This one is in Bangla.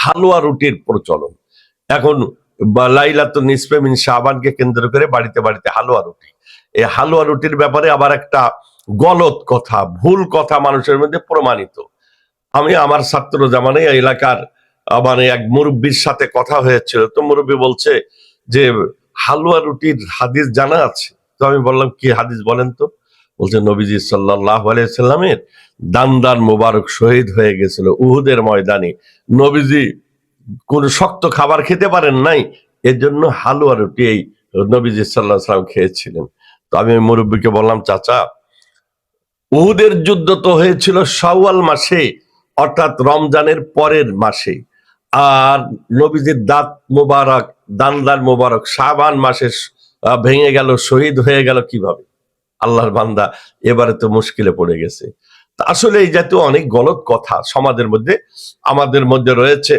হালুয়া রুটির প্রচলন। এখন লাইলাতুন নিসফে মিন শাবানকে কেন্দ্র করে বাড়িতে বাড়িতে হালুয়া রুটি। এই হালুয়া রুটির ব্যাপারে আবার একটা গলত কথা, ভুল কথা মানুষের মধ্যে প্রমাণিত। আমি আমার ছাত্র জামানায় এলাকার মানে এক মুরব্বীর সাথে কথা হয়েছিল, তো মুরব্বী বলছে যে হালুয়া রুটির হাদিস জানা আছে। তো আমি বললাম কি হাদিস বলেন তো। বলছে নবীজি সাল্লাল্লাহু আলাইহি সাল্লামের দান মোবারক শহীদ হয়ে গেছিল উহুদের ময়দানে, নবীজি কোন শক্ত খাবার খেতে পারেন নাই, এর জন্য হালুয়া রুটি এই নবীজি সাল্লাল্লাহু আলাইহি সাল্লাম খেয়েছিলেন। তো আমি মুরব্বীকে বললাম, চাচা উহুদের যুদ্ধ তো হয়েছিল শাওয়াল মাসে, অর্থাৎ রমজানের পরের মাসে, আর নবীজির দান মোবারক শাবান মাসে ভেঙে গেল, শহীদ হয়ে গেল কিভাবে? আল্লাহর বান্দা এবারে তো মুশকিলে পড়ে গেছে। আসলে এই জাতীয় অনেক গলত কথা সমাজের মধ্যে আমাদের মধ্যে রয়েছে।